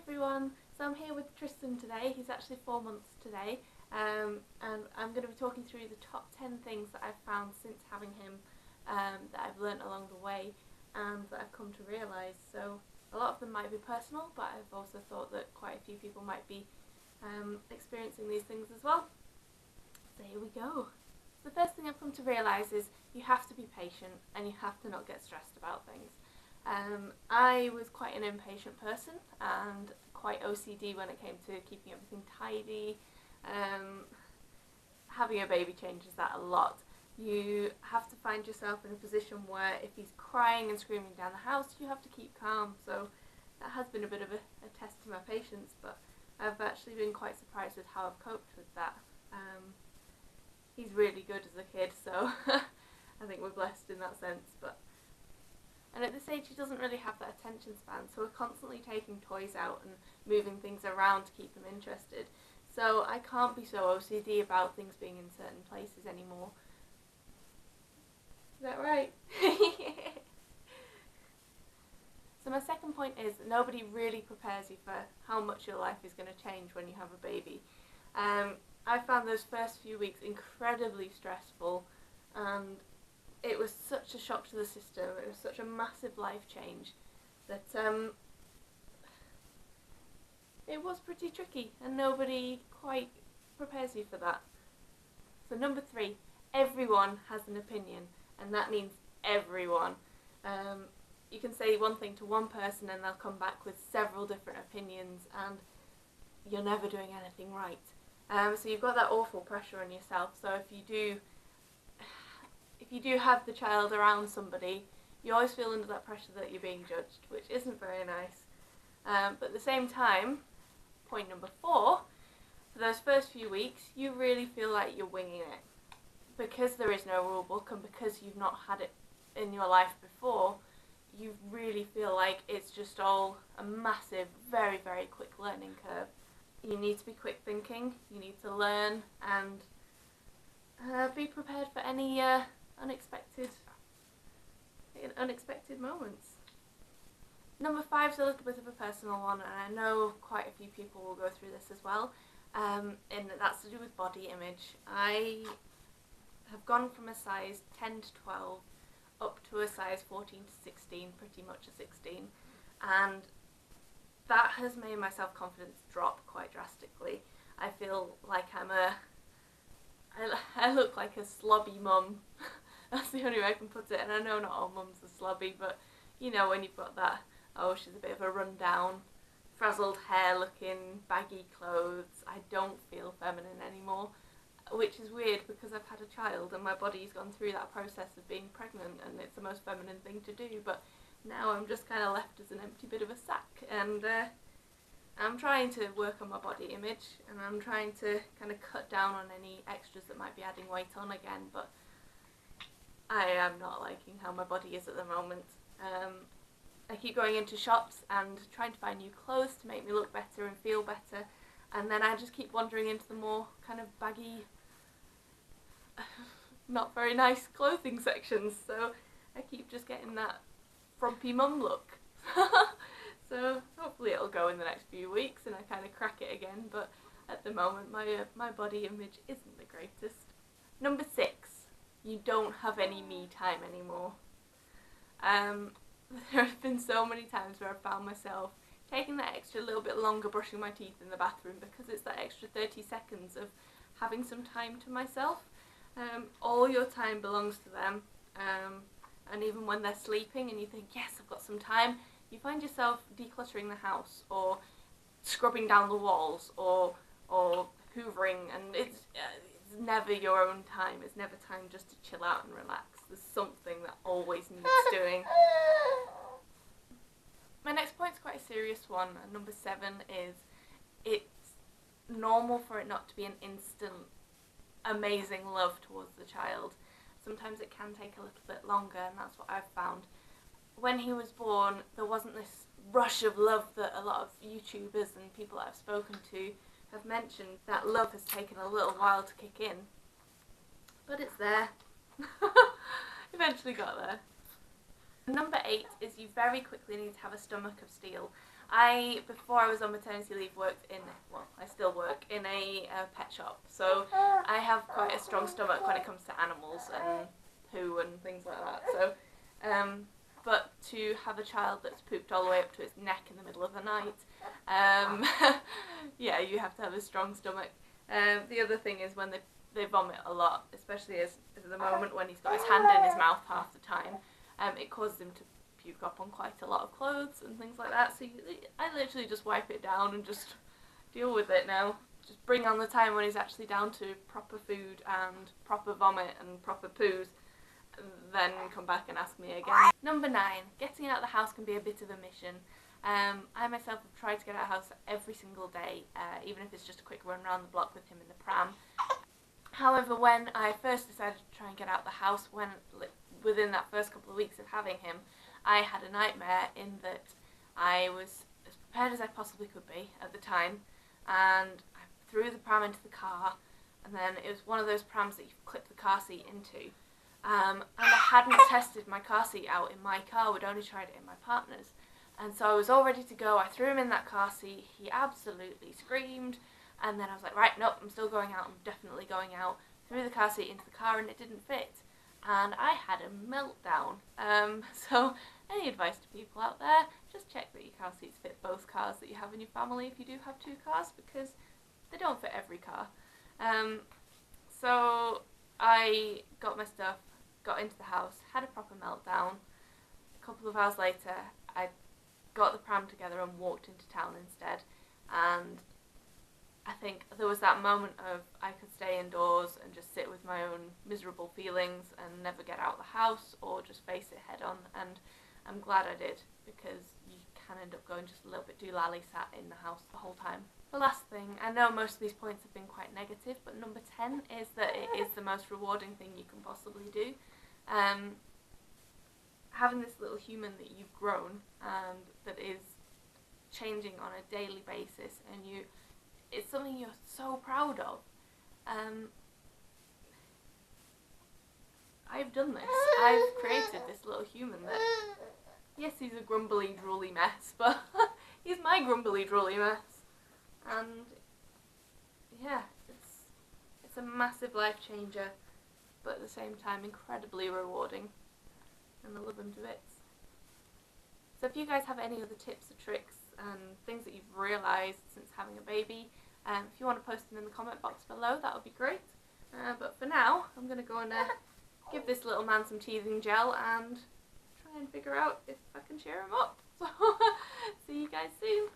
everyone. So I'm here with Tristan today. He's actually 4 months today, and I'm going to be talking through the top 10 things that I've found since having him, that I've learnt along the way and that I've come to realise. So a lot of them might be personal, but I've also thought that quite a few people might be experiencing these things as well. So here we go. The first thing I've come to realise is you have to be patient and you have to not get stressed about things. I was quite an impatient person and quite OCD when it came to keeping everything tidy. Having a baby changes that a lot. You have to find yourself in a position where if he's crying and screaming down the house, you have to keep calm. So that has been a bit of a test to my patience, but I've actually been quite surprised with how I've coped with that. He's really good as a kid, so I think we're blessed in that sense. And at this age he doesn't really have that attention span, so we're constantly taking toys out and moving things around to keep him interested. So I can't be so OCD about things being in certain places anymore. Is that right? So my second point is that nobody really prepares you for how much your life is going to change when you have a baby. I found those first few weeks incredibly stressful, and it was such a shock to the system. It was such a massive life change that it was pretty tricky, and nobody quite prepares you for that. So number 3, everyone has an opinion, and that means everyone. You can say one thing to one person and they'll come back with several different opinions, and you're never doing anything right. So you've got that awful pressure on yourself. So if you do have the child around somebody, you always feel under that pressure that you're being judged, which isn't very nice. But at the same time, point number 4, for those first few weeks, you really feel like you're winging it. Because there is no rule book and because you've not had it in your life before, you really feel like it's just all a massive, very, very quick learning curve. You need to be quick thinking, you need to learn, and be prepared for any unexpected moments. Number 5 is a little bit of a personal one, and I know quite a few people will go through this as well, and that's to do with body image. I have gone from a size 10 to 12 up to a size 14 to 16, pretty much a 16, and that has made my self-confidence drop quite drastically. I feel like I look like a slobby mum. That's the only way I can put it, and I know not all mums are slobby, but you know when you've got that, oh, she's a bit of a rundown, frazzled hair looking, baggy clothes. I don't feel feminine anymore, which is weird because I've had a child and my body's gone through that process of being pregnant and it's the most feminine thing to do, but now I'm just kind of left as an empty bit of a sack, and I'm trying to work on my body image, and I'm trying to kind of cut down on any extras that might be adding weight on again, but I am not liking how my body is at the moment. I keep going into shops and trying to find new clothes to make me look better and feel better, and then I just keep wandering into the more kind of baggy, not very nice clothing sections, so I keep just getting that frumpy mum look. So hopefully it'll go in the next few weeks and I kind of crack it again, but at the moment my body image isn't the greatest. Number 6, you don't have any me time anymore. There have been so many times where I've found myself taking that extra little bit longer brushing my teeth in the bathroom because it's that extra 30 seconds of having some time to myself. All your time belongs to them, and even when they're sleeping and you think, yes, I've got some time, you find yourself decluttering the house or scrubbing down the walls or hoovering, and it's never your own time. It's never time just to chill out and relax. There's something that always needs doing. My next point is quite a serious one, and number 7 is it's normal for it not to be an instant amazing love towards the child. Sometimes it can take a little bit longer, and that's what I've found. When he was born, there wasn't this rush of love that a lot of YouTubers and people that I've spoken to have mentioned. That love has taken a little while to kick in, but it's there. Eventually got there. Number 8 is you very quickly need to have a stomach of steel. Before I was on maternity leave, worked in, well, I still work in a pet shop, so I have quite a strong stomach when it comes to animals and poo and things like that. So, but to have a child that's pooped all the way up to its neck in the middle of the night, yeah, you have to have a strong stomach. The other thing is when they vomit a lot, especially as the moment when he's got his hand in his mouth half the time, it causes him to puke up on quite a lot of clothes and things like that. So I literally just wipe it down and just deal with it now. Just bring on the time when he's actually down to proper food and proper vomit and proper poos, then come back and ask me again. Number 9, getting out of the house can be a bit of a mission. I myself have tried to get out of the house every single day, even if it's just a quick run around the block with him in the pram. However, when I first decided to try and get out of the house, within that first couple of weeks of having him, I had a nightmare in that I was as prepared as I possibly could be at the time, and I threw the pram into the car, and then it was one of those prams that you clip the car seat into, and I hadn't tested my car seat out in my car, we'd only tried it in my partner's, and so I was all ready to go. I threw him in that car seat, he absolutely screamed, and then I was like, right, nope, I'm still going out, I'm definitely going out, threw the car seat into the car and it didn't fit. And I had a meltdown. So any advice to people out there, just check that your car seats fit both cars that you have in your family if you do have 2 cars, because they don't fit every car. So I got my stuff, got into the house, had a proper meltdown. A couple of hours later, I got the pram together and walked into town instead. And I think there was that moment of I could stay indoors and just sit with my own miserable feelings and never get out of the house or just face it head on, and I'm glad I did, because you can end up going just a little bit doolally sat in the house the whole time. The last thing, I know most of these points have been quite negative, but number 10 is that it is the most rewarding thing you can possibly do. Having this little human that you've grown and that is changing on a daily basis, and it's something you're so proud of. I've done this. I've created this little human that, yes, he's a grumbly, drooly mess, but he's my grumbly, drooly mess. And yeah, it's a massive life changer, but at the same time incredibly rewarding, and I love him to bits. So if you guys have any other tips or tricks and things that you've realised since having a baby, if you want to post them in the comment box below, that would be great. But for now, I'm going to go and give this little man some teething gel and try and figure out if I can cheer him up. So, see you guys soon.